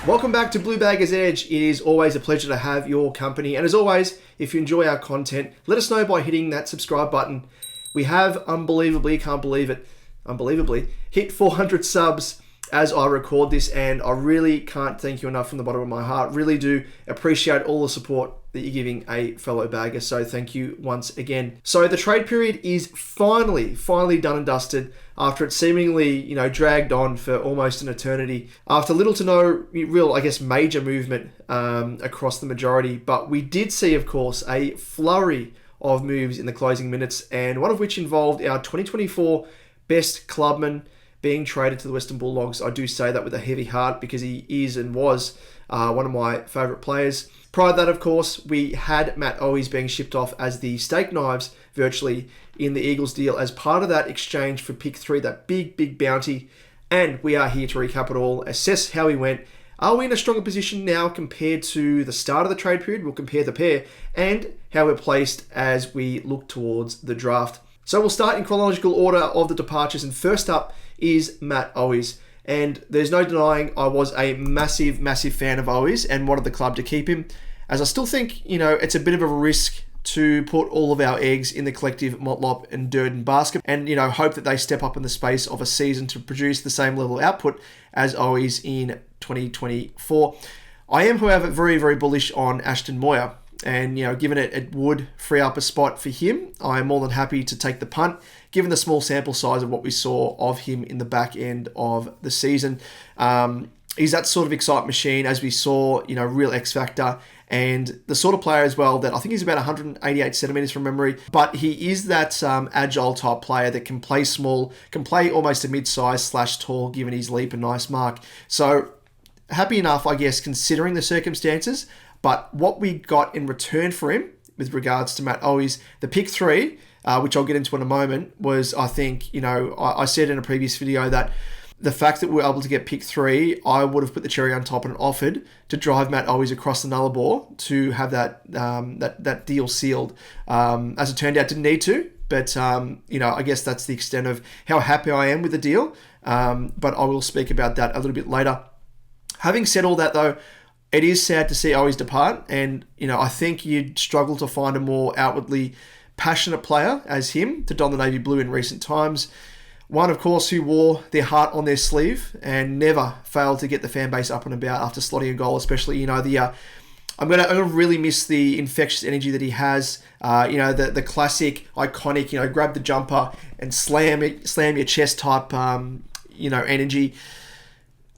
Welcome back to Bluebaggers Edge. It is always a pleasure to have your company. And as always, if you enjoy our content, let us know by hitting that subscribe button. We have unbelievably hit 400 subs as I record this, and I really can't thank you enough from the bottom of my heart. Really do appreciate all the support that you're giving a fellow bagger, so thank you once again. So the trade period is finally done and dusted after it seemingly, dragged on for almost an eternity. After little to no real, major movement across the majority, but we did see, of course, a flurry of moves in the closing minutes, and one of which involved our 2024 best clubman being traded to the Western Bulldogs. I do say that with a heavy heart because he is and was one of my favourite players. Prior to that, of course, we had Matt OWIES being shipped off as the steak knives virtually in the Eagles deal as part of that exchange for pick 3, that big bounty. And we are here to recap it all, assess how he went. Are we in a stronger position now compared to the start of the trade period? We'll compare the pair and how we're placed as we look towards the draft. So we'll start in chronological order of the departures, and first up is Matt OWIES. And there's no denying I was a massive fan of OWIES and wanted the club to keep him, as I still think, it's a bit of a risk to put all of our eggs in the collective Motlop and Durden basket and, hope that they step up in the space of a season to produce the same level of output as OWIES in 2024. I am, however, very bullish on Ashton Moir. And, given it would free up a spot for him, I am more than happy to take the punt, given the small sample size of what we saw of him in the back end of the season. He's that sort of excite machine, as we saw, real X factor, and the sort of player as well that I think he's about 188 centimeters from memory, but he is that agile type player that can play small, can play almost a mid-size / tall, given his leap and nice mark. So happy enough, I guess, considering the circumstances. But what we got in return for him with regards to Matt OWIES, the pick 3, which I'll get into in a moment, was, I think, I said in a previous video that the fact that we were able to get pick 3, I would have put the cherry on top and offered to drive Matt OWIES across the Nullarbor to have that deal sealed. As it turned out, didn't need to, but I guess that's the extent of how happy I am with the deal. But I will speak about that a little bit later. Having said all that, though, it is sad to see OWIES depart, and I think you'd struggle to find a more outwardly passionate player as him to don the navy blue in recent times. One, of course, who wore their heart on their sleeve and never failed to get the fan base up and about after slotting a goal, especially I'm gonna really miss the infectious energy that he has. The classic, iconic, grab the jumper and slam your chest type, energy.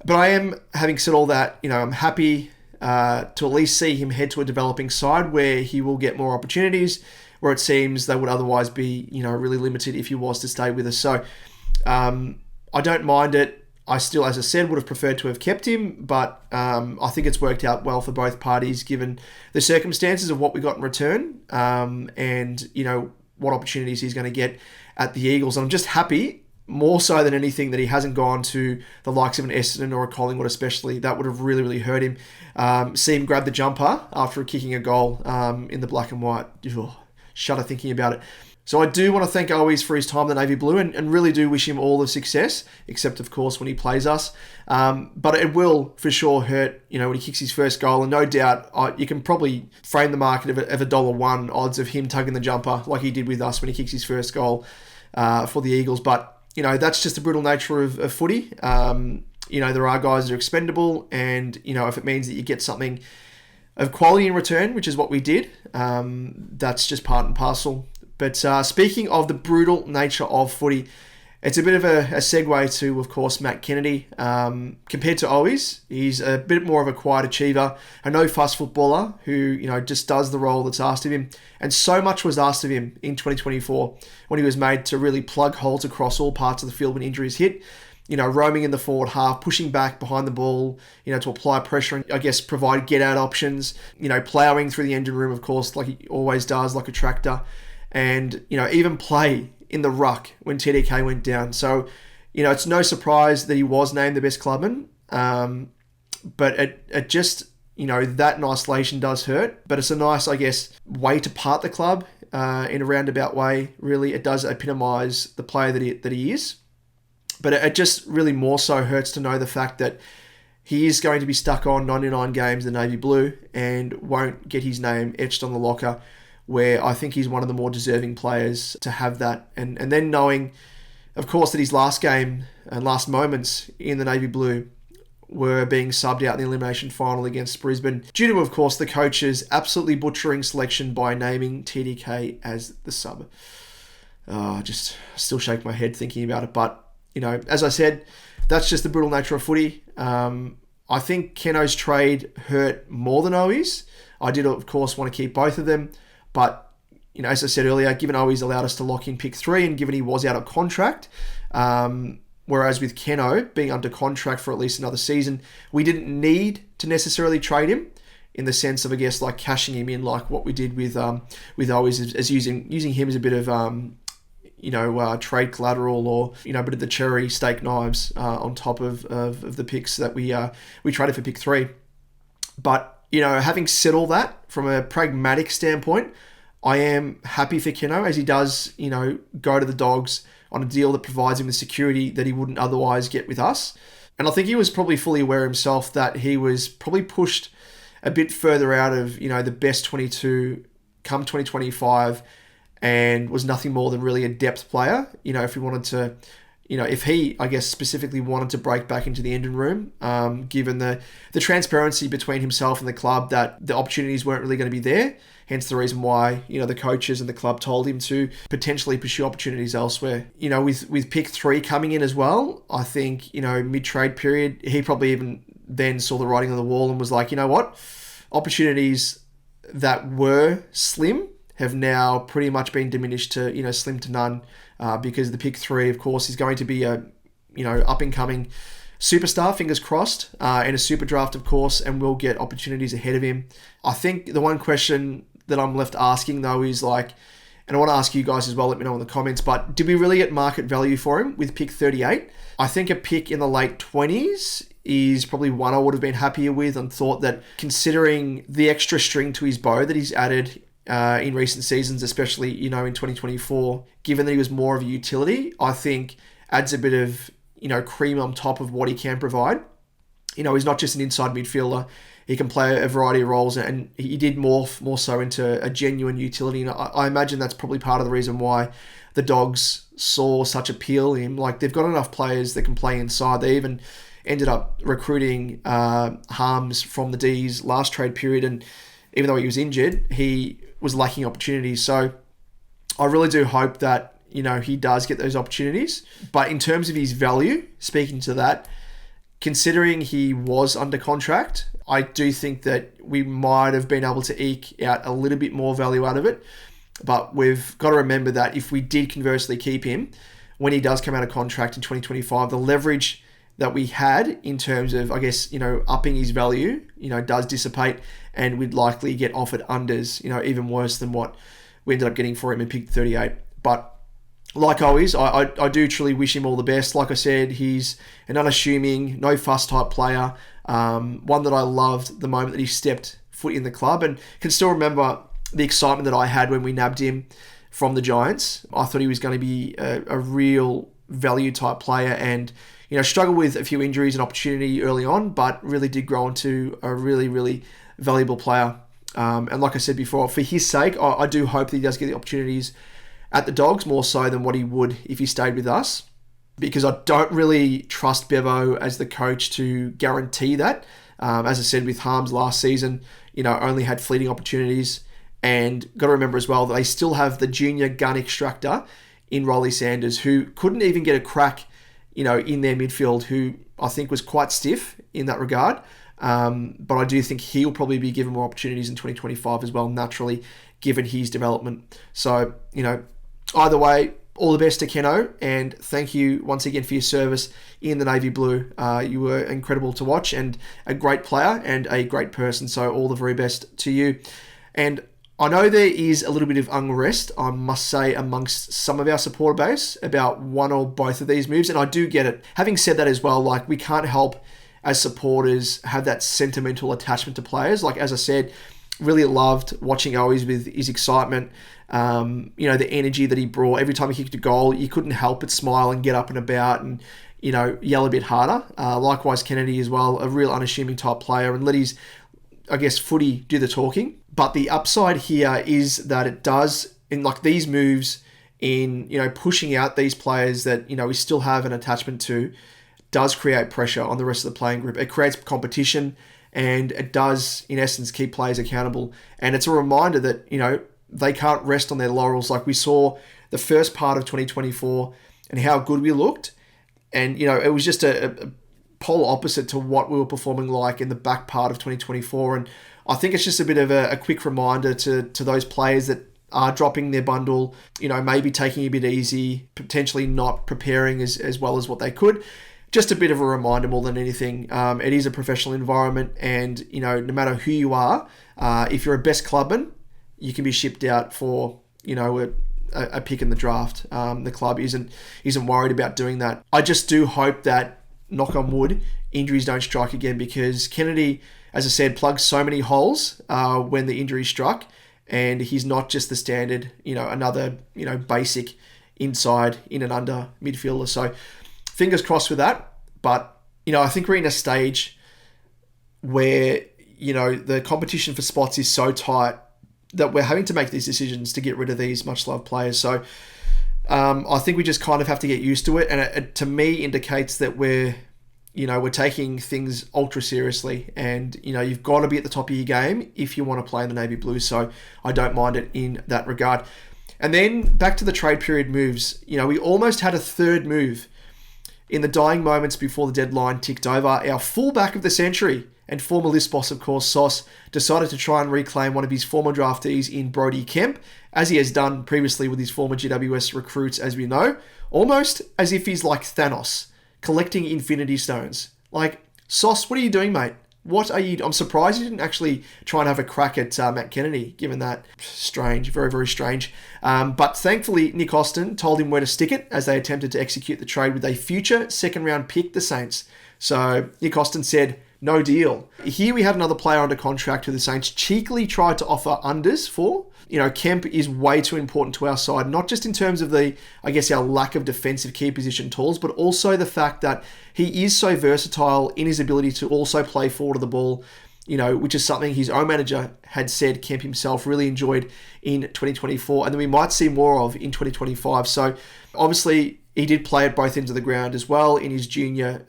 But I am, having said all that, I'm happy to at least see him head to a developing side where he will get more opportunities, where it seems they would otherwise be, really limited if he was to stay with us. So I don't mind it. I still, as I said, would have preferred to have kept him, but I think it's worked out well for both parties given the circumstances of what we got in return and, what opportunities he's going to get at the Eagles. And I'm just happy, more so than anything, that he hasn't gone to the likes of an Essendon or a Collingwood especially. That would have really hurt him. See him grab the jumper after kicking a goal in the black and white. Shudder thinking about it. So I do want to thank OWIES for his time in the Navy Blue and really do wish him all the success, except, of course, when he plays us. But it will for sure hurt, when he kicks his first goal. And no doubt, you can probably frame the market of $1 odds of him tugging the jumper like he did with us when he kicks his first goal for the Eagles. But that's just the brutal nature of footy. There are guys that are expendable, and, if it means that you get something of quality in return, which is what we did, that's just part and parcel. But speaking of the brutal nature of footy, it's a bit of a segue to, of course, Matt Kennedy. Compared to OWIES, he's a bit more of a quiet achiever, a no-fuss footballer who, just does the role that's asked of him. And so much was asked of him in 2024 when he was made to really plug holes across all parts of the field when injuries hit. Roaming in the forward half, pushing back behind the ball, to apply pressure and, I guess, provide get-out options. Ploughing through the engine room, of course, like he always does, like a tractor. And, even play in the ruck when TDK went down. So, it's no surprise that he was named the best clubman. But it just, that in isolation does hurt. But it's a nice, I guess, way to part the club in a roundabout way. Really, it does epitomise the player that he is. But it just really more so hurts to know the fact that, he is going to be stuck on 99 games in the Navy Blue and won't get his name etched on the locker, where I think he's one of the more deserving players to have that. And then knowing, of course, that his last game and last moments in the Navy Blue were being subbed out in the elimination final against Brisbane due to, of course, the coaches absolutely butchering selection by naming TDK as the sub. I just still shake my head thinking about it. But, as I said, that's just the brutal nature of footy. I think Keno's trade hurt more than OWIES. I did, of course, want to keep both of them. But, as I said earlier, given OWIES allowed us to lock in pick 3 and given he was out of contract, whereas with Keno being under contract for at least another season, we didn't need to necessarily trade him in the sense of, I guess, like cashing him in like what we did with OWIES as using him as a bit of, trade collateral or, a bit of the cherry steak knives on top of the picks that we traded for pick 3. But, having said all that, from a pragmatic standpoint, I am happy for Keno as he does, go to the Dogs on a deal that provides him with security that he wouldn't otherwise get with us. And I think he was probably fully aware himself that he was probably pushed a bit further out of, the best 22 come 2025 and was nothing more than really a depth player. If he wanted to, if he, I guess, specifically wanted to break back into the engine room, given the transparency between himself and the club that the opportunities weren't really going to be there. Hence the reason why, the coaches and the club told him to potentially pursue opportunities elsewhere. With pick 3 coming in as well, I think, mid-trade period, he probably even then saw the writing on the wall and was like, what? Opportunities that were slim have now pretty much been diminished to, slim to none, because the pick 3, of course, is going to be a, up-and-coming superstar, fingers crossed, and a super draft, of course, and we'll get opportunities ahead of him. I think the one question that I'm left asking, though, is like, and I want to ask you guys as well, let me know in the comments, but did we really get market value for him with pick 38? I think a pick in the late 20s is probably one I would have been happier with, and thought that considering the extra string to his bow that he's added in recent seasons, especially, in 2024, given that he was more of a utility, I think adds a bit of, cream on top of what he can provide. He's not just an inside midfielder. He can play a variety of roles, and he did morph more so into a genuine utility. And I imagine that's probably part of the reason why the Dogs saw such appeal in him. Like, they've got enough players that can play inside. They even ended up recruiting Harms from the D's last trade period, and even though he was injured, he was lacking opportunities. So I really do hope that, he does get those opportunities. But in terms of his value, speaking to that, considering he was under contract, I do think that we might have been able to eke out a little bit more value out of it. But we've got to remember that if we did conversely keep him, when he does come out of contract in 2025, the leverage that we had in terms of, I guess, upping his value, does dissipate, and we'd likely get offered unders, even worse than what we ended up getting for him in pick 38. But like always, I do truly wish him all the best. Like I said, he's an unassuming, no fuss type player. One that I loved the moment that he stepped foot in the club, and can still remember the excitement that I had when we nabbed him from the Giants. I thought he was going to be a real value type player, and struggled with a few injuries and opportunity early on, but really did grow into a really, really valuable player. And like I said before, for his sake, I do hope that he does get the opportunities at the Dogs, more so than what he would if he stayed with us, because I don't really trust Bevo as the coach to guarantee that. As I said, with Harms last season, only had fleeting opportunities, and got to remember as well that they still have the junior gun extractor in Rolly Sanders, who couldn't even get a crack, in their midfield, who I think was quite stiff in that regard. But I do think he'll probably be given more opportunities in 2025 as well, naturally, given his development. So, either way, all the best to Keno, and thank you once again for your service in the Navy Blue. You were incredible to watch, and a great player and a great person, so all the very best to you. And I know there is a little bit of unrest, I must say, amongst some of our supporter base about one or both of these moves, and I do get it. Having said that as well, like, we can't help as supporters have that sentimental attachment to players. Like, as I said, really loved watching OWIES with his excitement, the energy that he brought. Every time he kicked a goal, you couldn't help but smile and get up and about. And, yell a bit harder. Likewise, Kennedy as well, a real unassuming type player, and let his, I guess, footy do the talking. But the upside here is that it does, in like these moves, in pushing out these players that we still have an attachment to, does create pressure on the rest of the playing group. It creates competition, and it does, in essence, keep players accountable. And it's a reminder that they can't rest on their laurels. Like we saw the first part of 2024 and how good we looked. And, it was just a polar opposite to what we were performing like in the back part of 2024. And I think it's just a bit of a quick reminder to those players that are dropping their bundle, maybe taking it a bit easy, potentially not preparing as well as what they could. Just a bit of a reminder more than anything. It is a professional environment, and, no matter who you are, if you're a best clubman, you can be shipped out for, a pick in the draft. The club isn't worried about doing that. I just do hope that, knock on wood, injuries don't strike again, because Kennedy, as I said, plugged so many holes when the injury struck, and he's not just the standard, another, basic inside, in and under midfielder. So fingers crossed with that. But, I think we're in a stage where, the competition for spots is so tight that we're having to make these decisions to get rid of these much-loved players. So I think we just kind of have to get used to it. And it to me, indicates that we're taking things ultra seriously. And, you've got to be at the top of your game if you want to play in the Navy Blues. So I don't mind it in that regard. And then back to the trade period moves. We almost had a third move in the dying moments before the deadline ticked over. Our fullback of the century and former list boss, of course, Sauce, decided to try and reclaim one of his former draftees in Brodie Kemp, as he has done previously with his former GWS recruits, as we know, almost as if he's like Thanos, collecting Infinity Stones. Like, Sauce, what are you doing, mate? I'm surprised you didn't actually try and have a crack at Matt Kennedy, given that. Strange, very, very strange. But thankfully, Nick Austin told him where to stick it as they attempted to execute the trade with a future second-round pick, the Saints. So Nick Austin said, no deal. Here we have another player under contract who the Saints cheekily tried to offer unders for. Kemp is way too important to our side, not just in terms of our lack of defensive key position tools, but also the fact that he is so versatile in his ability to also play forward of the ball, which is something his own manager had said Kemp himself really enjoyed in 2024, and then we might see more of in 2025. So obviously, he did play at both ends of the ground as well in his junior,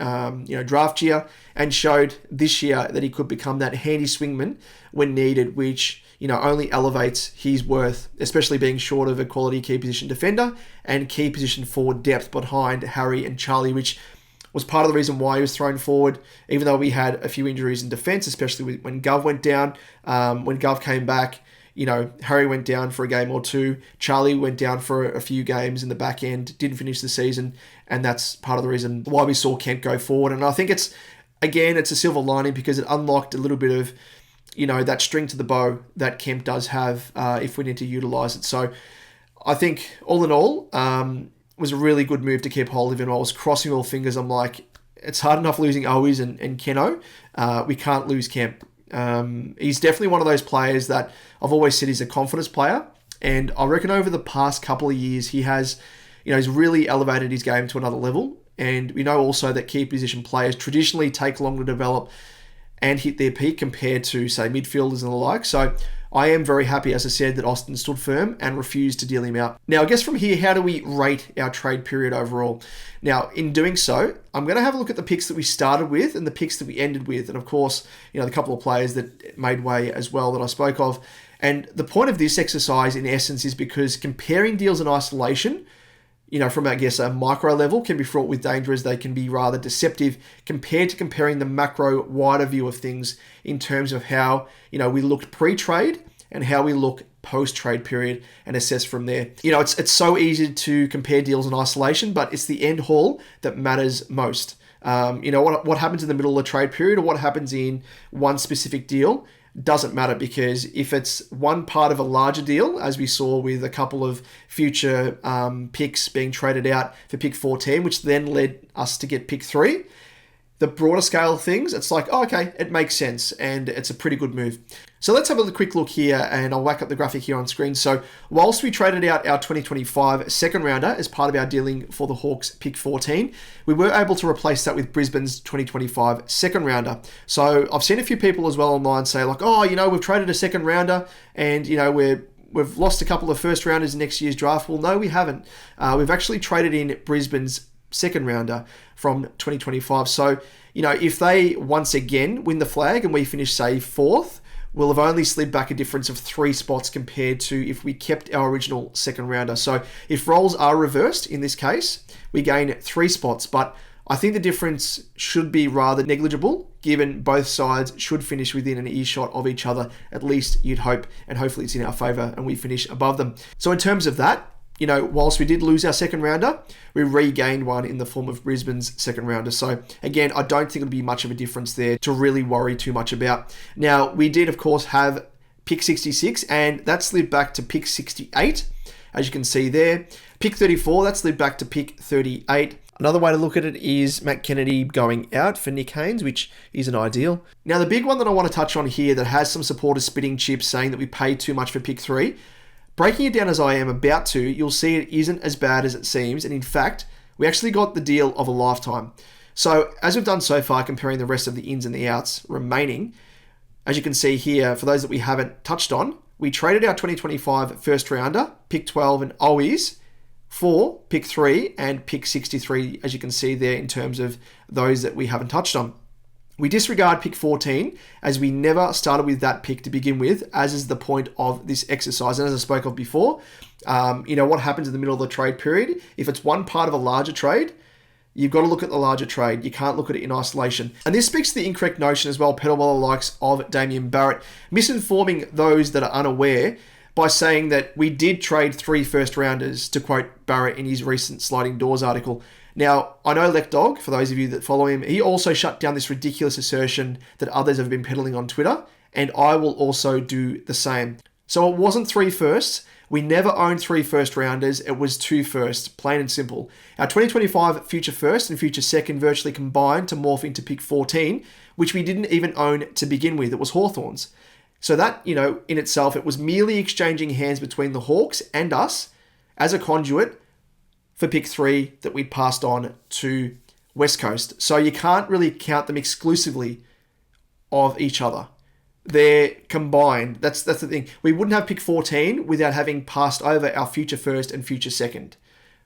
draft year, and showed this year that he could become that handy swingman when needed, which, only elevates his worth, especially being short of a quality key position defender and key position forward depth behind Harry and Charlie, which was part of the reason why he was thrown forward, even though we had a few injuries in defence, especially when Gov went down. When Gov came back, Harry went down for a game or two. Charlie went down for a few games in the back end, didn't finish the season, and that's part of the reason why we saw Kemp go forward. And I think it's a silver lining because it unlocked a little bit of, that string to the bow that Kemp does have if we need to utilise it. So I think, all in all, was a really good move to keep hold of him. I was crossing all fingers. I'm like, it's hard enough losing OWIES and Keno. We can't lose Kemp. He's definitely one of those players that I've always said he's a confidence player, and I reckon over the past couple of years he has, he's really elevated his game to another level. And we know also that key position players traditionally take longer to develop and hit their peak compared to, say, midfielders and the like. So I am very happy, as I said, that Austin stood firm and refused to deal him out. Now, I guess from here, how do we rate our trade period overall? Now, in doing so, I'm going to have a look at the picks that we started with and the picks that we ended with. And of course, the couple of players that made way as well that I spoke of. And the point of this exercise, in essence, is because comparing deals in isolation, from, I guess, a micro level can be fraught with danger, as they can be rather deceptive compared to comparing the macro wider view of things in terms of how, we looked pre-trade and how we look post-trade period and assess from there. It's so easy to compare deals in isolation, but it's the end haul that matters most. What happens in the middle of the trade period or what happens in one specific deal doesn't matter, because if it's one part of a larger deal, as we saw with a couple of future picks being traded out for pick 14, which then led us to get pick 3, the broader scale of things, it's like, oh, okay, it makes sense, and it's a pretty good move. So let's have a quick look here, and I'll whack up the graphic here on screen. So whilst we traded out our 2025 second rounder as part of our dealing for the Hawks pick 14, we were able to replace that with Brisbane's 2025 second rounder. So I've seen a few people as well online say like, oh, we've traded a second rounder, and we've lost a couple of first rounders in next year's draft. Well, no, we haven't. We've actually traded in Brisbane's second rounder from 2025. So, if they once again win the flag and we finish, say, 4th, we'll have only slid back a difference of 3 spots compared to if we kept our original second rounder. So if roles are reversed in this case, we gain 3 spots. But I think the difference should be rather negligible, given both sides should finish within an earshot of each other, at least you'd hope, and hopefully it's in our favour and we finish above them. So in terms of that, whilst we did lose our second rounder, we regained one in the form of Brisbane's second rounder. So again, I don't think it'll be much of a difference there to really worry too much about. Now, we did, of course, have pick 66, and that slid back to pick 68, as you can see there. Pick 34, that slid back to pick 38. Another way to look at it is Matt Kennedy going out for Nick Haynes, which isn't ideal. Now, the big one that I want to touch on here that has some supporters spitting chips saying that we paid too much for pick 3, breaking it down as I am about to, you'll see it isn't as bad as it seems. And in fact, we actually got the deal of a lifetime. So as we've done so far, comparing the rest of the ins and the outs remaining, as you can see here, for those that we haven't touched on, we traded our 2025 first rounder, pick 12 and OWIES, for pick 3 and pick 63, as you can see there in terms of those that we haven't touched on. We disregard pick 14 as we never started with that pick to begin with, as is the point of this exercise. And as I spoke of before, what happens in the middle of the trade period, if it's one part of a larger trade, you've got to look at the larger trade. You can't look at it in isolation. And this speaks to the incorrect notion as well, peddled by the likes of Damien Barrett, misinforming those that are unaware by saying that we did trade 3 first rounders, to quote Barrett in his recent Sliding Doors article. Now, I know Dog, for those of you that follow him, he also shut down this ridiculous assertion that others have been peddling on Twitter, and I will also do the same. So it wasn't 3 firsts. We never owned 3 first rounders. It was 2 firsts, plain and simple. Our 2025 future first and future second virtually combined to morph into pick 14, which we didn't even own to begin with. It was Hawthorn's. So that, in itself, it was merely exchanging hands between the Hawks and us as a conduit for pick 3 that we'd passed on to West Coast. So you can't really count them exclusively of each other. They're combined. That's the thing. We wouldn't have pick 14 without having passed over our future first and future second.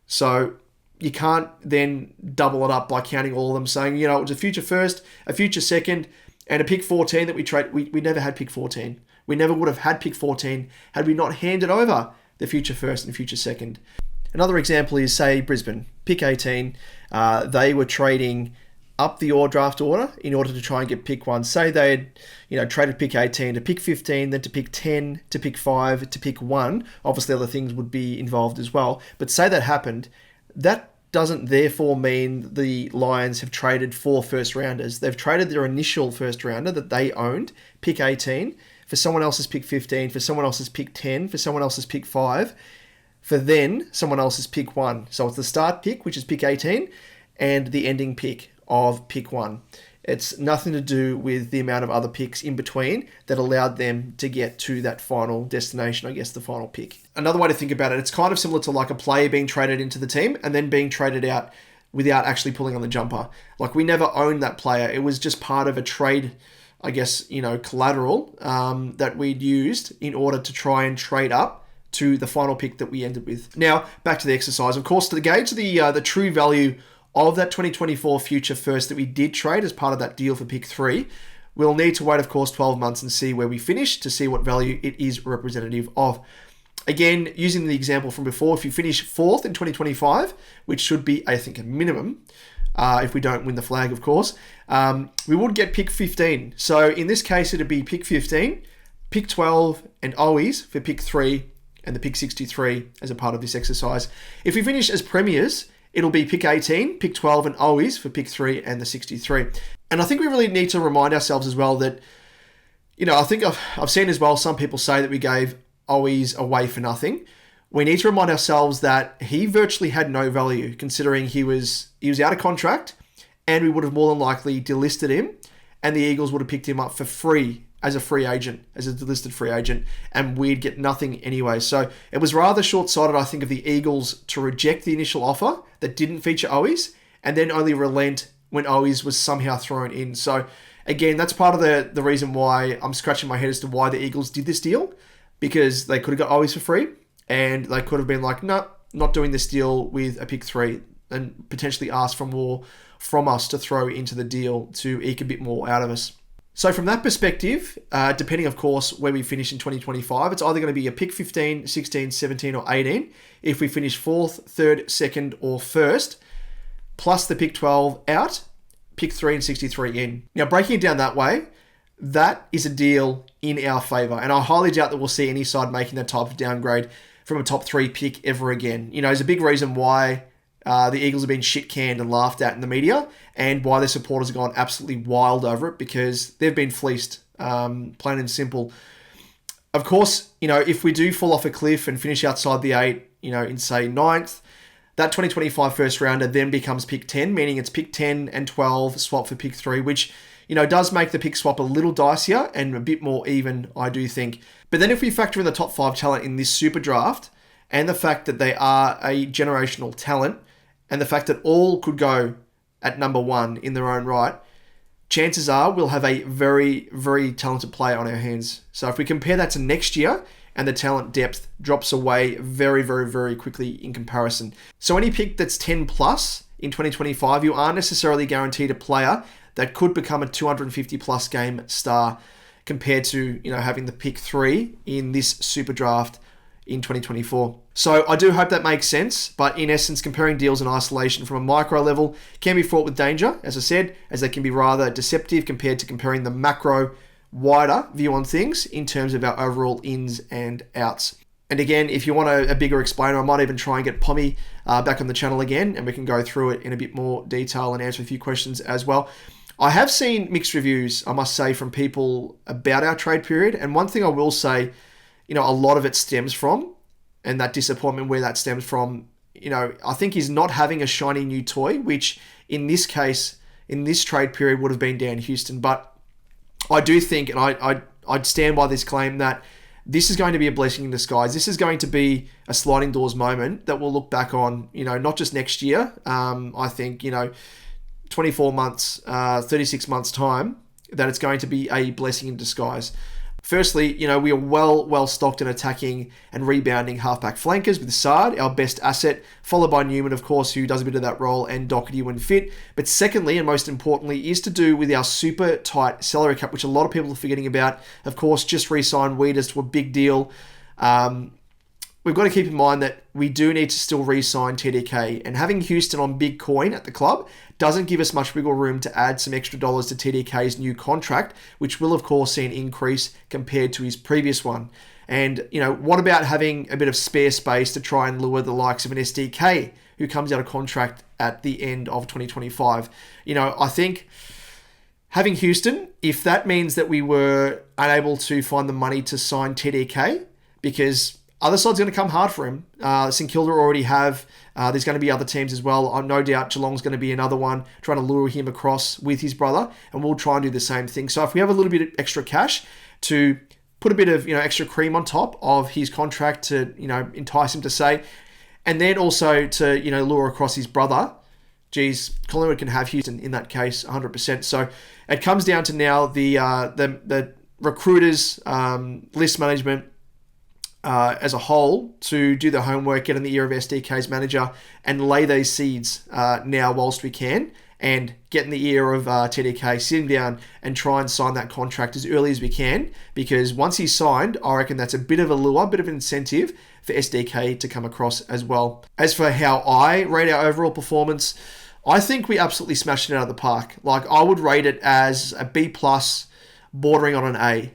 So you can't then double it up by counting all of them, saying, it was a future first, a future second, and a pick 14 that we trade. We never had pick 14. We never would have had pick 14 had we not handed over the future first and future second. Another example is, say, Brisbane, pick 18. They were trading up the draft order in order to try and get pick 1. Say they had, traded pick 18 to pick 15, then to pick 10, to pick 5, to pick 1. Obviously, other things would be involved as well. But say that happened, that doesn't therefore mean the Lions have traded 4 first rounders. They've traded their initial first rounder that they owned, pick 18, for someone else's pick 15, for someone else's pick 10, for someone else's pick 5, for then someone else's pick 1. So it's the start pick, which is pick 18, and the ending pick of pick 1. It's nothing to do with the amount of other picks in between that allowed them to get to that final destination, I guess the final pick. Another way to think about it, it's kind of similar to like a player being traded into the team and then being traded out without actually pulling on the jumper. Like we never owned that player. It was just part of a trade, I guess, collateral that we'd used in order to try and trade up to the final pick that we ended with. Now, back to the exercise. Of course, to gauge the true value of that 2024 future first that we did trade as part of that deal for pick 3, we'll need to wait, of course, 12 months and see where we finish to see what value it is representative of. Again, using the example from before, if you finish 4th in 2025, which should be, I think, a minimum, if we don't win the flag, of course, we would get pick 15. So in this case, it'd be pick 15, pick 12, and OWIES for pick 3, and the pick 63 as a part of this exercise. If we finish as premiers, it'll be pick 18, pick 12, and OWIES for pick 3 and the 63. And I think we really need to remind ourselves as well that, I think I've seen as well some people say that we gave OWIES away for nothing. We need to remind ourselves that he virtually had no value considering he was out of contract and we would have more than likely delisted him, and the Eagles would have picked him up for free as a free agent, as a delisted free agent, and we'd get nothing anyway. So it was rather short-sighted, I think, of the Eagles to reject the initial offer that didn't feature OWIES, and then only relent when OWIES was somehow thrown in. So again, that's part of the reason why I'm scratching my head as to why the Eagles did this deal, because they could have got OWIES for free, and they could have been like, no, not doing this deal with a pick 3, and potentially ask for more from us to throw into the deal to eke a bit more out of us. So from that perspective, depending, of course, where we finish in 2025, it's either going to be a pick 15, 16, 17, or 18 if we finish 4th, 3rd, 2nd, or 1st, plus the pick 12 out, pick 3 and 63 in. Now, breaking it down that way, that is a deal in our favour, and I highly doubt that we'll see any side making that type of downgrade from a top 3 pick ever again. You know, there's a big reason why the Eagles have been shit-canned and laughed at in the media, and why their supporters have gone absolutely wild over it, because they've been fleeced, plain and simple. Of course, you know, if we do fall off a cliff and finish outside the 8, you know, in, say, 9th, that 2025 first rounder then becomes pick 10, meaning it's pick 10 and 12 swap for pick 3, which, you know, does make the pick swap a little dicier and a bit more even, I do think. But then if we factor in the top 5 talent in this super draft, and the fact that they are a generational talent, and the fact that all could go at number 1 in their own right, chances are we'll have a very, very talented player on our hands. So if we compare that to next year, and the talent depth drops away very, very, very quickly in comparison. So any pick that's 10 plus in 2025, you aren't necessarily guaranteed a player that could become a 250 plus game star, compared to, you know, having the pick 3 in this super draft in 2024. So I do hope that makes sense, but in essence, comparing deals in isolation from a micro level can be fraught with danger, as I said, as they can be rather deceptive compared to comparing the macro, wider view on things in terms of our overall ins and outs. And again, if you want a bigger explainer, I might even try and get Pommy back on the channel again, and we can go through it in a bit more detail and answer a few questions as well. I have seen mixed reviews, I must say, from people about our trade period, and one thing I will say, you know, a lot of it stems from, and that disappointment where that stems from, you know, I think is not having a shiny new toy, which in this case, in this trade period, would have been Dan Houston. But I do think, and I'd stand by this claim, that this is going to be a blessing in disguise. This is going to be a sliding doors moment that we'll look back on, you know, not just next year. I think, you know, 24 months, 36 months time, that it's going to be a blessing in disguise. Firstly, you know, we are well stocked in attacking and rebounding halfback flankers with Saad, our best asset, followed by Newman, of course, who does a bit of that role, and Doherty when fit. But secondly, and most importantly, is to do with our super tight salary cap, which a lot of people are forgetting about. Of course, just re-signed Wieders to a big deal. We've got to keep in mind that we do need to still re-sign TDK, and having Houston on big coin at the club doesn't give us much wiggle room to add some extra dollars to TDK's new contract, which will of course see an increase compared to his previous one. And, you know, what about having a bit of spare space to try and lure the likes of an SDK who comes out of contract at the end of 2025? You know, I think having Houston, if that means that we were unable to find the money to sign TDK, because other side's going to come hard for him. St Kilda already have. There's going to be other teams as well. No doubt Geelong's going to be another one trying to lure him across with his brother, and we'll try and do the same thing. So if we have a little bit of extra cash to put a bit of, you know, extra cream on top of his contract to, you know, entice him to say, and then also to, you know, lure across his brother, geez, Collingwood can have Houston in that case 100%. So it comes down to now the recruiters, list management, as a whole, to do the homework, get in the ear of SDK's manager, and lay these seeds now whilst we can, and get in the ear of TDK, sit him down and try and sign that contract as early as we can, because once he's signed, I reckon that's a bit of a lure, a bit of an incentive for SDK to come across as well. As for how I rate our overall performance, I think we absolutely smashed it out of the park. Like, I would rate it as a B+, bordering on an A.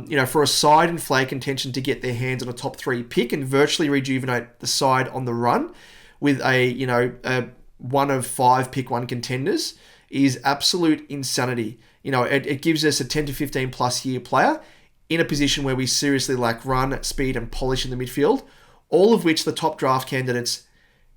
You know, for a side in flag contention to get their hands on a top 3 pick and virtually rejuvenate the side on the run with a, you know, a 1 of 5 pick 1 contenders is absolute insanity. You know, it gives us a 10 to 15 plus year player in a position where we seriously lack run, speed, and polish in the midfield, all of which the top draft candidates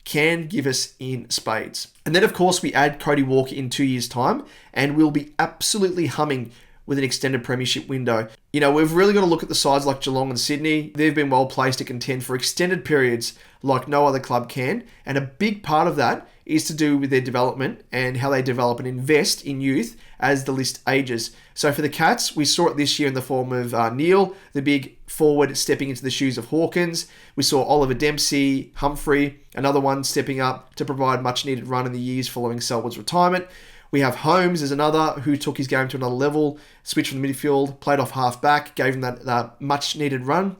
can give us in spades. And then, of course, we add Cody Walker in 2 years' time, and we'll be absolutely humming with an extended premiership window. You know, we've really got to look at the sides like Geelong and Sydney. They've been well placed to contend for extended periods like no other club can. And a big part of that is to do with their development and how they develop and invest in youth as the list ages. So for the Cats, we saw it this year in the form of Neil, the big forward stepping into the shoes of Hawkins. We saw Oliver Dempsey, Humphrey, another one stepping up to provide much needed run in the years following Selwood's retirement. We have Holmes as another who took his game to another level, switched from the midfield, played off half back, gave him that much needed run.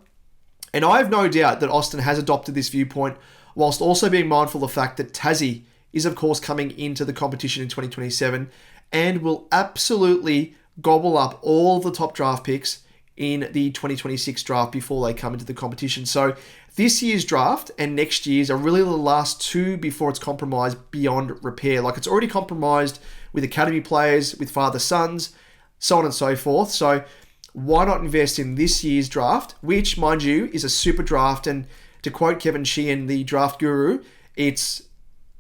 And I have no doubt that Austin has adopted this viewpoint, whilst also being mindful of the fact that Tassie is of course coming into the competition in 2027 and will absolutely gobble up all the top draft picks in the 2026 draft before they come into the competition. So this year's draft and next year's are really the last two before it's compromised beyond repair. Like, it's already compromised with academy players, with father-sons, so on and so forth. So why not invest in this year's draft, which, mind you, is a super draft. And to quote Kevin Sheehan, the draft guru, it's,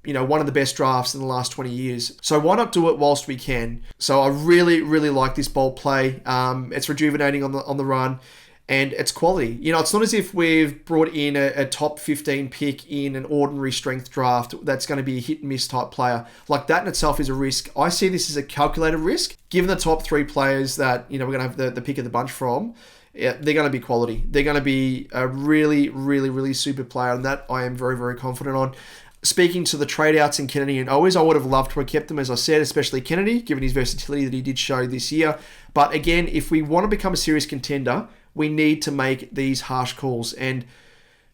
you know, one of the best drafts in the last 20 years. So why not do it whilst we can? So I really, really like this bold play. It's rejuvenating on the run, and it's quality. You know, it's not as if we've brought in a top 15 pick in an ordinary strength draft that's going to be a hit and miss type player. Like, that in itself is a risk. I see this as a calculated risk. Given the top three players that, you know, we're going to have the pick of the bunch from, yeah, they're going to be quality. They're going to be a really, really, really super player, and that I am very, very confident on. Speaking to the trade-outs in Kennedy and OWIES, I would have loved to have kept them, as I said, especially Kennedy, given his versatility that he did show this year. But again, if we want to become a serious contender, we need to make these harsh calls. And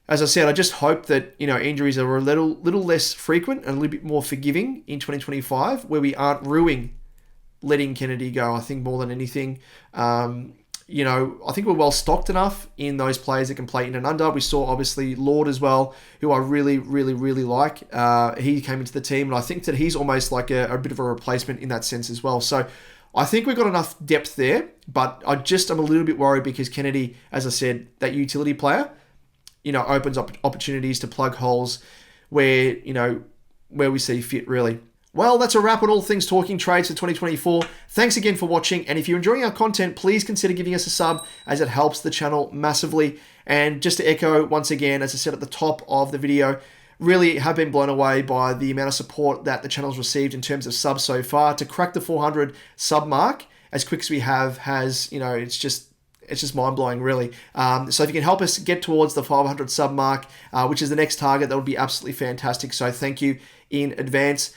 as I said, I just hope that, you know, injuries are a little less frequent and a little bit more forgiving in 2025, where we aren't ruining letting Kennedy go, I think, more than anything. You know, I think we're well stocked enough in those players that can play in and under. We saw, obviously, Lord as well, who I really, really, really like. He came into the team, and I think that he's almost like a bit of a replacement in that sense as well. So I think we've got enough depth there, but I'm a little bit worried because Kennedy, as I said, that utility player, you know, opens up opportunities to plug holes where, you know, where we see fit, really. Well, that's a wrap on all things talking trades for 2024. Thanks again for watching. And if you're enjoying our content, please consider giving us a sub, as it helps the channel massively. And just to echo once again, as I said at the top of the video, really have been blown away by the amount of support that the channel's received in terms of subs so far. To crack the 400 sub mark as quick as we have has, you know, it's just mind-blowing, really. So if you can help us get towards the 500 sub mark, which is the next target, that would be absolutely fantastic. So thank you in advance.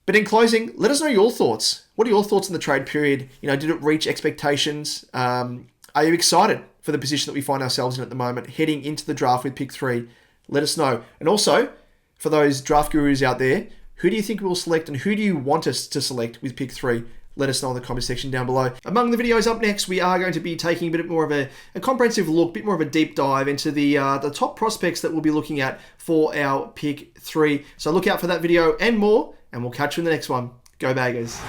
But in closing, let us know your thoughts. What are your thoughts on the trade period? You know, did it reach expectations? Are you excited for the position that we find ourselves in at the moment, heading into the draft with pick 3? Let us know. And also, for those draft gurus out there, who do you think we'll select, and who do you want us to select with pick 3? Let us know in the comment section down below. Among the videos up next, we are going to be taking a bit more of a comprehensive look, a bit more of a deep dive into the top prospects that we'll be looking at for our pick 3. So look out for that video and more, and we'll catch you in the next one. Go Baggers.